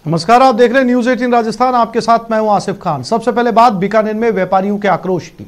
नमस्कार, आप देख रहे हैं न्यूज 18 राजस्थान। आपके साथ मैं हूं आसिफ खान। सबसे पहले बात बीकानेर में व्यापारियों के आक्रोश की।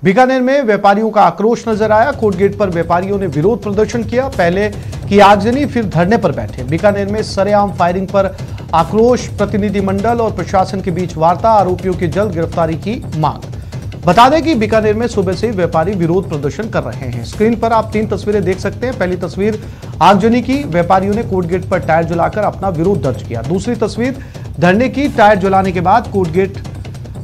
बीकानेर में व्यापारियों का आक्रोश नजर आया। कोर्ट गेट पर व्यापारियों ने विरोध प्रदर्शन किया। पहले की आगजनी, फिर धरने पर बैठे। बीकानेर में सरेआम फायरिंग पर आक्रोश, प्रतिनिधिमंडल और प्रशासन के बीच वार्ता, आरोपियों की जल्द गिरफ्तारी की मांग। बता दें कि बीकानेर में सुबह से ही व्यापारी विरोध प्रदर्शन कर रहे हैं। स्क्रीन पर आप 3 तस्वीरें देख सकते हैं। पहली तस्वीर आगजनी की, व्यापारियों ने कोर्ट गेट पर टायर जलाकर अपना विरोध दर्ज किया। दूसरी तस्वीर धरने की, टायर जलाने के बाद कोर्ट गेट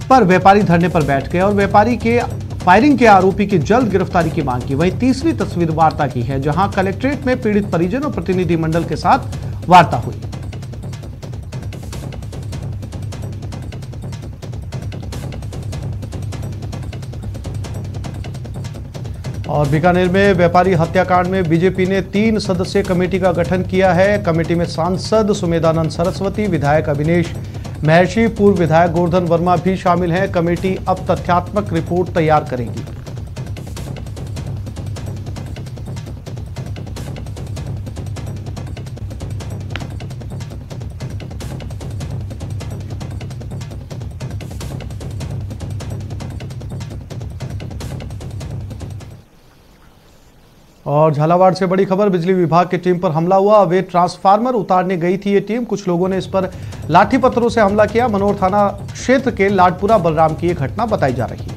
पर व्यापारी धरने पर बैठ गए और व्यापारी के फायरिंग के आरोपी की जल्द गिरफ्तारी की मांग की। वहीं तीसरी तस्वीर वार्ता की है, जहां कलेक्ट्रेट में पीड़ित परिजन और प्रतिनिधिमंडल के साथ वार्ता हुई। और बीकानेर में व्यापारी हत्याकांड में बीजेपी ने 3 सदस्यीय कमेटी का गठन किया है। कमेटी में सांसद सुमेधानंद सरस्वती, विधायक अविनेश महर्षि, पूर्व विधायक गोवर्धन वर्मा भी शामिल हैं। कमेटी अब तथ्यात्मक रिपोर्ट तैयार करेगी। और झालावाड़ से बड़ी खबर, बिजली विभाग की टीम पर हमला हुआ। अवैध ट्रांसफार्मर उतारने गई थी ये टीम। कुछ लोगों ने इस पर लाठी पत्थरों से हमला किया। मनोर थाना क्षेत्र के लाडपुरा बलराम की यह घटना बताई जा रही है।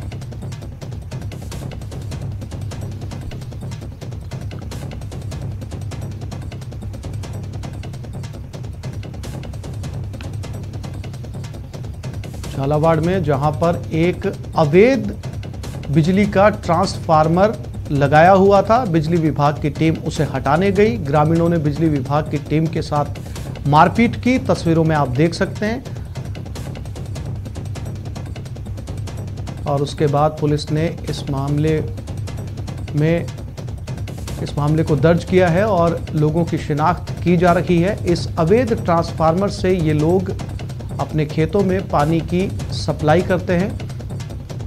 झालावाड़ में जहां पर एक अवैध बिजली का ट्रांसफार्मर लगाया हुआ था, बिजली विभाग की टीम उसे हटाने गई। ग्रामीणों ने बिजली विभाग की टीम के साथ मारपीट की। तस्वीरों में आप देख सकते हैं। और उसके बाद पुलिस ने इस मामले को दर्ज किया है और लोगों की शिनाख्त की जा रही है। इस अवैध ट्रांसफार्मर से ये लोग अपने खेतों में पानी की सप्लाई करते हैं,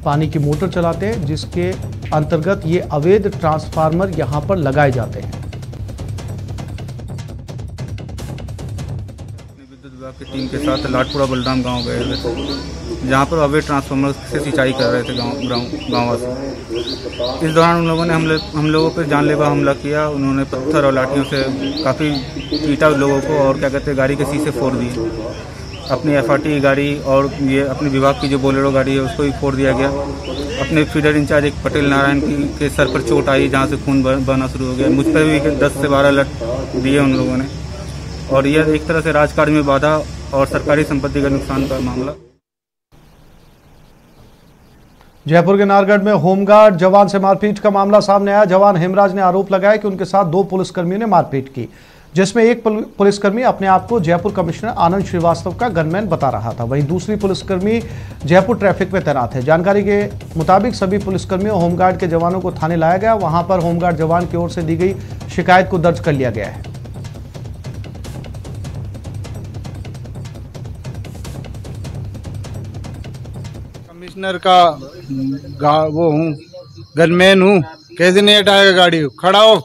पानी की मोटर चलाते हैं, जिसके अंतर्गत ये अवैध ट्रांसफार्मर यहां पर लगाए जाते हैं। विद्युत विभाग की टीम के साथ लाडपुरा बलराम गांव गए थे, जहां पर अवैध ट्रांसफार्मर से सिंचाई कर रहे थे गांववासी। इस दौरान उन लोगों ने हम लोगों पर जानलेवा हमला किया। उन्होंने पत्थर और लाठियों से काफ़ी पीटा लोगों को और क्या कहते हैं, गाड़ी के शीशे फोड़ दिए। अपनी FRT गाड़ी और ये अपने विभाग की जो बोलेरो गाड़ी है उसको भी फोड़ दिया गया। अपने फीडर इंचार्ज एक पटेल नारायण के सर पर चोट आई, जहाँ से खून बहना शुरू हो गया। मुझ पर भी 10 से 12 लट दिए उन लोगों ने। और यह एक तरह से राजकार्य में बाधा और सरकारी संपत्ति का नुकसान का मामला। जयपुर के नारगढ़ में होमगार्ड जवान से मारपीट का मामला सामने आया। जवान हेमराज ने आरोप लगाया कि उनके साथ 2 पुलिसकर्मियों ने मारपीट की, जिसमें एक पुलिसकर्मी अपने आप को जयपुर कमिश्नर आनंद श्रीवास्तव का गनमैन बता रहा था। वहीं दूसरी पुलिसकर्मी जयपुर ट्रैफिक में तैनात है। जानकारी के मुताबिक सभी पुलिसकर्मियों होमगार्ड के जवानों को थाने लाया गया। वहां पर होमगार्ड जवान की ओर से दी गई शिकायत को दर्ज कर लिया गया है। कमिश्नर का वो हूँ, गनमैन हूँ, कैसे नहीं हटाएगा गाड़ी, खड़ा हो।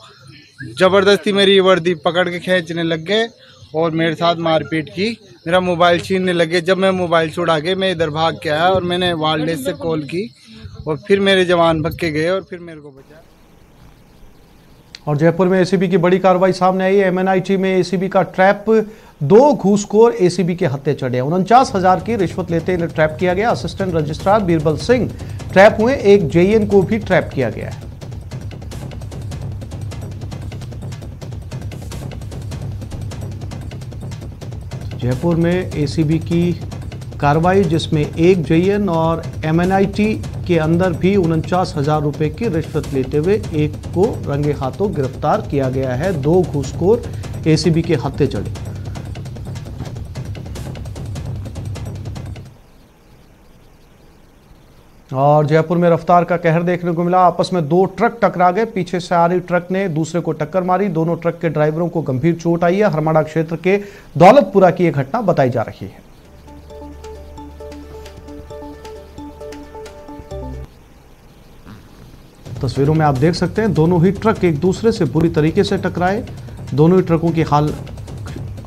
जबरदस्ती मेरी वर्दी पकड़ के खींचने लग गए और मेरे साथ मारपीट की। मेरा मोबाइल छीनने लगे। जब मैं मोबाइल छुड़ा के मैं इधर भाग के आया और मैंने वायरलेस से कॉल की और फिर मेरे जवान भग के गए और फिर मेरे को बचाया। और जयपुर में ACB की बड़ी कार्रवाई सामने आई है। MNIT में ACB का ट्रैप, 2 घूसखोर ACB के हत्थे चढ़े। 49,000 की रिश्वत लेते इन्हें ट्रैप किया गया। Assistant registrar Birbal Singh trap हुए। एक JN को भी ट्रैप किया गया है। जयपुर में ACB की कार्रवाई, जिसमें एक JN और MNIT के अंदर भी 49,000 रुपए की रिश्वत लेते हुए एक को रंगे हाथों गिरफ्तार किया गया है। 2 घूसखोर ACB के हत्थे चढ़े। और जयपुर में रफ्तार का कहर देखने को मिला। आपस में 2 ट्रक टकरा गए। पीछे से आ रही ट्रक ने दूसरे को टक्कर मारी। दोनों ट्रक के ड्राइवरों को गंभीर चोट आई है। हरमाड़ा क्षेत्र के दौलतपुरा की यह घटना बताई जा रही है। तस्वीरों में आप देख सकते हैं, दोनों ही ट्रक एक दूसरे से बुरी तरीके से टकराए। दोनों ही ट्रकों की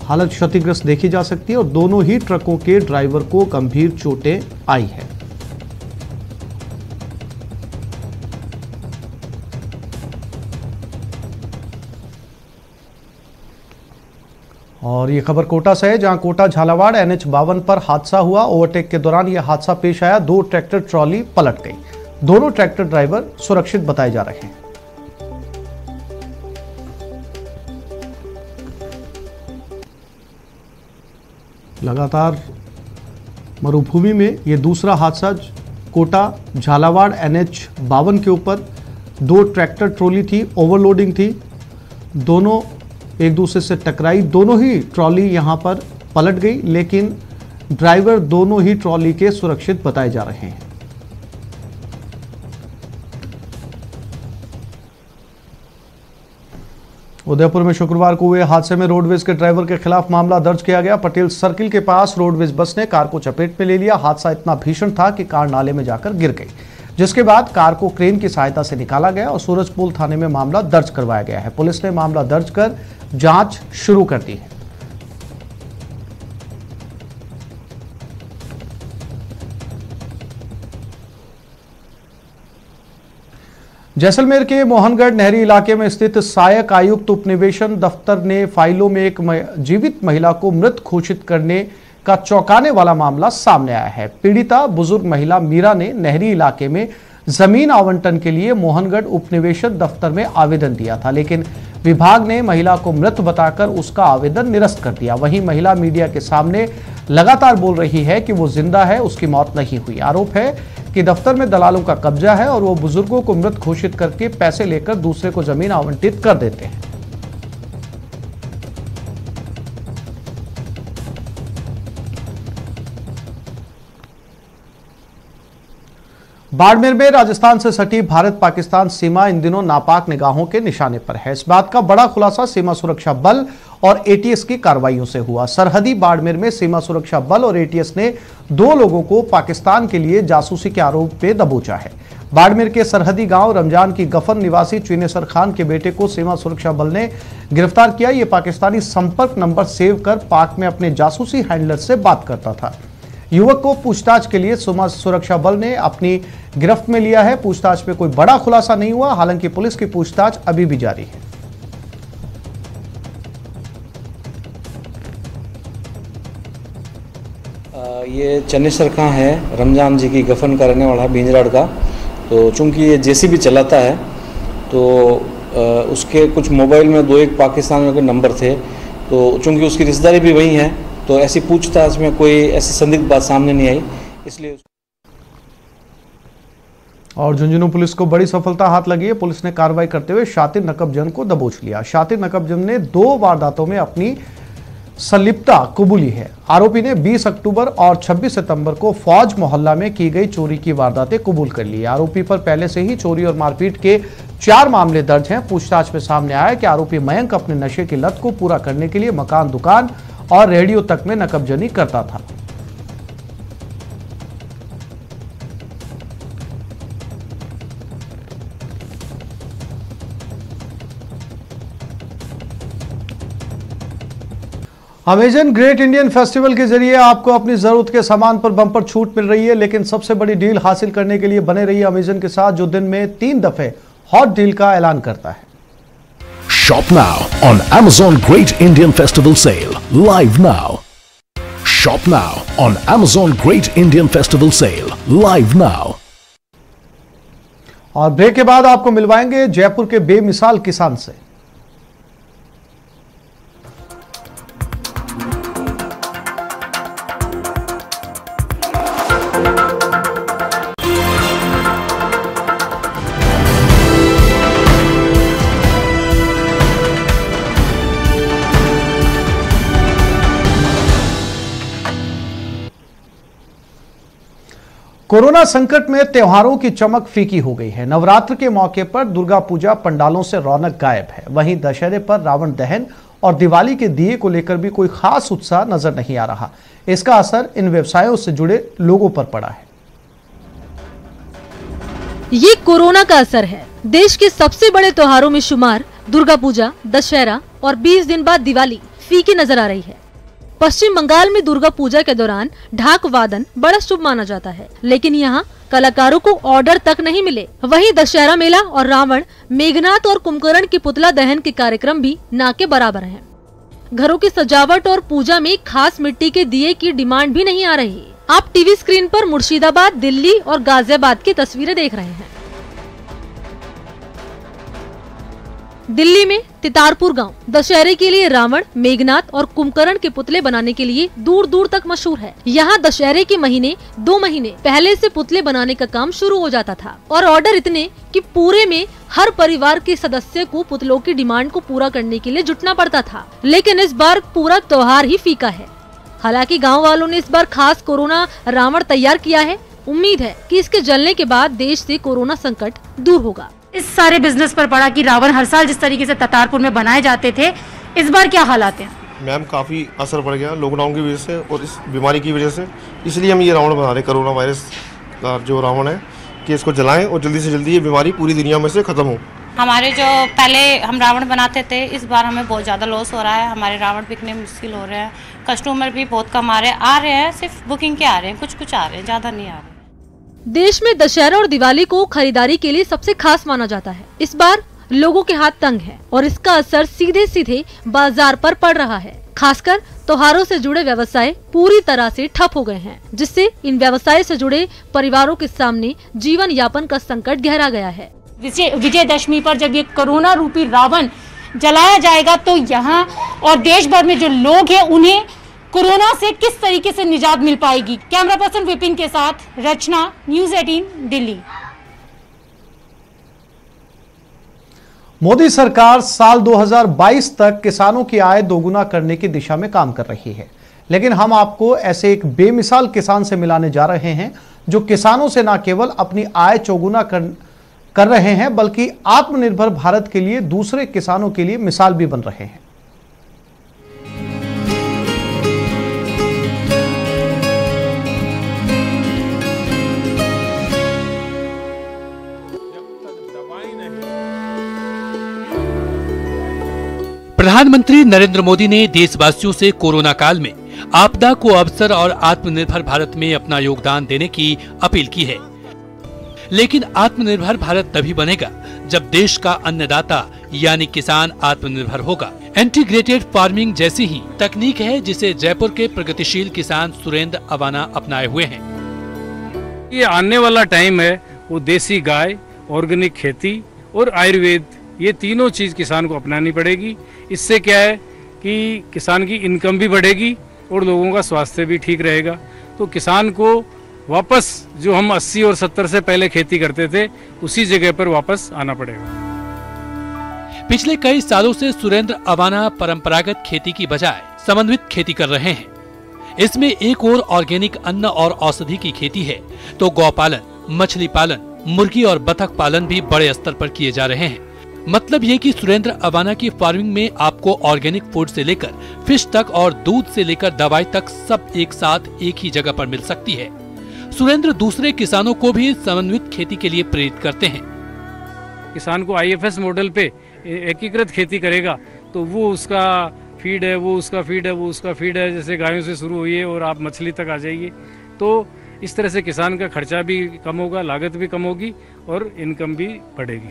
हालत क्षतिग्रस्त देखी जा सकती है और दोनों ही ट्रकों के ड्राइवर को गंभीर चोटें आई है। और ये खबर कोटा से है, जहां कोटा झालावाड़ NH 52 पर हादसा हुआ। ओवरटेक के दौरान यह हादसा पेश आया। 2 ट्रैक्टर ट्रॉली पलट गई। दोनों ट्रैक्टर ड्राइवर सुरक्षित बताए जा रहे हैं। लगातार मरुभूमि में यह दूसरा हादसा कोटा झालावाड़ NH 52 के ऊपर 2 ट्रैक्टर ट्रॉली थी, ओवरलोडिंग थी, दोनों एक दूसरे से टकराई। दोनों ही ट्रॉली यहां पर पलट गई, लेकिन ड्राइवर दोनों ही ट्रॉली के सुरक्षित बताए जा रहे हैं। उदयपुर में शुक्रवार को हुए हादसे में रोडवेज के ड्राइवर के खिलाफ मामला दर्ज किया गया। पटेल सर्किल के पास रोडवेज बस ने कार को चपेट में ले लिया। हादसा इतना भीषण था कि कार नाले में जाकर गिर गई, जिसके बाद कार को क्रेन की सहायता से निकाला गया और सूरजपुर थाने में मामला दर्ज करवाया गया है। पुलिस ने मामला दर्ज कर जांच शुरू कर दी है। जैसलमेर के मोहनगढ़ नहरी इलाके में स्थित सहायक आयुक्त उपनिवेशन दफ्तर ने फाइलों में एक जीवित महिला को मृत घोषित करने का चौंकाने वाला मामला सामने आया है। पीड़िता बुजुर्ग महिला मीरा ने नहरी इलाके में जमीन आवंटन के लिए मोहनगढ़ उपनिवेशक दफ्तर में आवेदन दिया था, लेकिन विभाग ने महिला को मृत बताकर उसका आवेदन निरस्त कर दिया। वहीं महिला मीडिया के सामने लगातार बोल रही है कि वो जिंदा है, उसकी मौत नहीं हुई। आरोप है कि दफ्तर में दलालों का कब्जा है और वो बुजुर्गों को मृत घोषित करके पैसे लेकर दूसरे को जमीन आवंटित कर देते हैं। बाड़मेर में राजस्थान से सटी भारत पाकिस्तान सीमा इन दिनों नापाक निगाहों के निशाने पर है। इस बात का बड़ा खुलासा सीमा सुरक्षा बल और ATS की कार्रवाइयों से हुआ। सरहदी बाड़मेर में सीमा सुरक्षा बल और ATS ने 2 लोगों को पाकिस्तान के लिए जासूसी के आरोप में दबोचा है। बाड़मेर के सरहदी गांव रमजान की गफन निवासी चुनेसर खान के बेटे को सीमा सुरक्षा बल ने गिरफ्तार किया। ये पाकिस्तानी संपर्क नंबर सेव कर पाक में अपने जासूसी हैंडलर से बात करता था। युवक को पूछताछ के लिए सीमा सुरक्षा बल ने अपनी गिरफ्त में लिया है। पूछताछ में कोई बड़ा खुलासा नहीं हुआ, हालांकि पुलिस की पूछताछ अभी भी जारी है। ये चन्नेसर खां है, रमजान जी की गफन करने वाला है भिंजराड़ का। तो चूंकि ये JCB चलाता है, तो उसके कुछ मोबाइल में 2-1 पाकिस्तानियों के नंबर थे। तो चूंकि उसकी रिश्तेदारी भी वही है, तो ऐसी पूछताछ में कोई ऐसी संदिग्ध बात सामने नहीं आई, इसलिए। और झुंझुनू पुलिस को बड़ी सफलता हाथ लगी है। पुलिस ने कार्रवाई करते हुए शातिर नकबजन को दबोच लिया। शातिर नकबजन ने 2 वारदातों में अपनी संलिप्तता कबूली है। आरोपी ने 20 अक्टूबर और 26 सितंबर को फौज मोहल्ला में की गई चोरी की वारदातें कबूल कर ली। आरोपी पर पहले से ही चोरी और मारपीट के 4 मामले दर्ज हैं। पूछताछ में सामने आया कि आरोपी मयंक अपने नशे की लत को पूरा करने के लिए मकान, दुकान और रेडियो तक में नकबजनी करता था। अमेजन ग्रेट इंडियन फेस्टिवल के जरिए आपको अपनी जरूरत के सामान पर बम्पर छूट मिल रही है, लेकिन सबसे बड़ी डील हासिल करने के लिए बने रहिए अमेजन के साथ, जो दिन में 3 दफे हॉट डील का ऐलान करता है। Shop now on Amazon Great Indian Festival Sale. Live now. Shop now on Amazon Great Indian Festival Sale. Live now. और ब्रेक के बाद आपको मिलवाएंगे जयपुर के बेमिसाल किसान से। कोरोना संकट में त्योहारों की चमक फीकी हो गई है। नवरात्र के मौके पर दुर्गा पूजा पंडालों से रौनक गायब है। वहीं दशहरे पर रावण दहन और दिवाली के दिए को लेकर भी कोई खास उत्साह नजर नहीं आ रहा। इसका असर इन व्यवसायों से जुड़े लोगों पर पड़ा है। ये कोरोना का असर है। देश के सबसे बड़े त्योहारों में शुमार दुर्गा पूजा, दशहरा और 20 दिन बाद दिवाली फीकी नजर आ रही है। पश्चिम बंगाल में दुर्गा पूजा के दौरान ढाक वादन बड़ा शुभ माना जाता है, लेकिन यहाँ कलाकारों को ऑर्डर तक नहीं मिले। वहीं दशहरा मेला और रावण, मेघनाथ और कुंभकर्ण के पुतला दहन के कार्यक्रम भी ना के बराबर हैं। घरों की सजावट और पूजा में खास मिट्टी के दिए की डिमांड भी नहीं आ रही। आप टीवी स्क्रीन पर मुर्शिदाबाद, दिल्ली और गाजियाबाद की तस्वीरें देख रहे हैं। दिल्ली में तितारपुर गांव दशहरे के लिए रावण, मेघनाथ और कुंभकर्ण के पुतले बनाने के लिए दूर दूर तक मशहूर है। यहाँ दशहरे के महीने 2 महीने पहले से पुतले बनाने का काम शुरू हो जाता था और ऑर्डर इतने कि पूरे में हर परिवार के सदस्य को पुतलों की डिमांड को पूरा करने के लिए जुटना पड़ता था। लेकिन इस बार पूरा त्योहार ही फीका है। हालांकि गाँव वालों ने इस बार खास कोरोना रावण तैयार किया है। उम्मीद है कि इसके जलने के बाद देश से कोरोना संकट दूर होगा। इस सारे बिजनेस पर पड़ा कि रावण हर साल जिस तरीके से ततारपुर में बनाए जाते थे, इस बार क्या हालात हैं? मैम काफ़ी असर पड़ गया लॉकडाउन की वजह से और इस बीमारी की वजह से, इसलिए हम ये रावण बना रहे, कोरोना वायरस का जो रावण है, कि इसको जलाएं और जल्दी से जल्दी ये बीमारी पूरी दुनिया में से ख़त्म हो। हमारे जो पहले हम रावण बनाते थे, इस बार हमें बहुत ज़्यादा लॉस हो रहा है। हमारे रावण बिकने मुश्किल हो रहे हैं, कस्टमर भी बहुत कम आ रहे हैं, सिर्फ बुकिंग के आ रहे हैं, कुछ आ रहे हैं, ज़्यादा नहीं आ रहे। देश में दशहरा और दिवाली को खरीदारी के लिए सबसे खास माना जाता है। इस बार लोगों के हाथ तंग है और इसका असर सीधे सीधे बाजार पर पड़ रहा है। खासकर त्योहारों से जुड़े व्यवसाय पूरी तरह से ठप हो गए हैं, जिससे इन व्यवसाय से जुड़े परिवारों के सामने जीवन यापन का संकट गहरा गया है। विजयदशमी पर जब ये कोरोना रूपी रावण जलाया जाएगा तो यहाँ और देश भर में जो लोग हैं उन्हें कोरोना से किस तरीके से निजात मिल पाएगी। कैमरा पर्सन विपिन के साथ रचना, न्यूज़ 18 दिल्ली। मोदी सरकार साल 2022 तक किसानों की आय दोगुना करने की दिशा में काम कर रही है, लेकिन हम आपको ऐसे एक बेमिसाल किसान से मिलाने जा रहे हैं जो किसानों से न केवल अपनी आय चौगुना कर रहे हैं, बल्कि आत्मनिर्भर भारत के लिए दूसरे किसानों के लिए मिसाल भी बन रहे हैं। प्रधानमंत्री नरेंद्र मोदी ने देशवासियों से कोरोना काल में आपदा को अवसर और आत्मनिर्भर भारत में अपना योगदान देने की अपील की है। लेकिन आत्मनिर्भर भारत तभी बनेगा जब देश का अन्नदाता यानी किसान आत्मनिर्भर होगा। इंटीग्रेटेड फार्मिंग जैसी ही तकनीक है जिसे जयपुर के प्रगतिशील किसान सुरेंद्र अवाना अपनाए हुए हैं। ये आने वाला टाइम है वो देसी गाय, ऑर्गेनिक खेती और आयुर्वेद, ये तीनों चीज किसान को अपनानी पड़ेगी। इससे क्या है कि किसान की इनकम भी बढ़ेगी और लोगों का स्वास्थ्य भी ठीक रहेगा। तो किसान को वापस जो हम 80 और 70 से पहले खेती करते थे उसी जगह पर वापस आना पड़ेगा। पिछले कई सालों से सुरेंद्र अवाना परंपरागत खेती की बजाय समन्वित खेती कर रहे हैं। इसमें एक और ऑर्गेनिक अन्न और औषधि की खेती है तो गौपालन, मछली पालन, मुर्गी और बतख पालन भी बड़े स्तर पर किए जा रहे हैं। मतलब ये कि सुरेंद्र अवाना की फार्मिंग में आपको ऑर्गेनिक फूड से लेकर फिश तक और दूध से लेकर दवाई तक सब एक साथ एक ही जगह पर मिल सकती है। सुरेंद्र दूसरे किसानों को भी समन्वित खेती के लिए प्रेरित करते हैं। किसान को IFS मॉडल पे एकीकृत खेती करेगा तो वो उसका फीड है, वो उसका फीड है, वो उसका फीड है, जैसे गायों से शुरू हुई है और आप मछली तक आ जाइए। तो इस तरह से किसान का खर्चा भी कम होगा, लागत भी कम होगी और इनकम भी बढ़ेगी।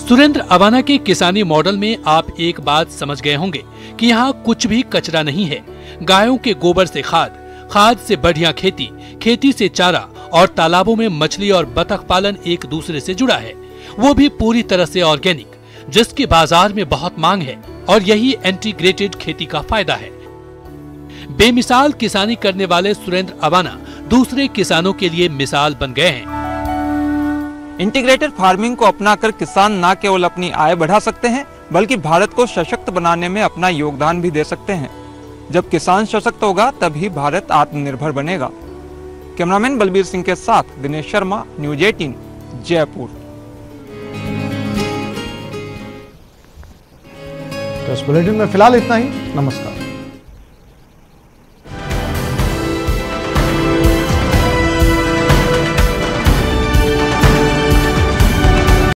सुरेंद्र अवाना के किसानी मॉडल में आप एक बात समझ गए होंगे कि यहाँ कुछ भी कचरा नहीं है। गायों के गोबर से खाद, खाद से बढ़िया खेती, खेती से चारा और तालाबों में मछली और बतख पालन एक दूसरे से जुड़ा है, वो भी पूरी तरह से ऑर्गेनिक, जिसकी बाजार में बहुत मांग है और यही इंटीग्रेटेड खेती का फायदा है। बेमिसाल किसानी करने वाले सुरेंद्र अवाना दूसरे किसानों के लिए मिसाल बन गए हैं। इंटीग्रेटेड फार्मिंग को अपनाकर किसान न केवल अपनी आय बढ़ा सकते हैं बल्कि भारत को सशक्त बनाने में अपना योगदान भी दे सकते हैं। जब किसान सशक्त होगा तभी भारत आत्मनिर्भर बनेगा। कैमरामैन बलबीर सिंह के साथ दिनेश शर्मा, न्यूज़ 18 जयपुर। तो इस बुलेटिन में फिलहाल इतना ही। नमस्कार।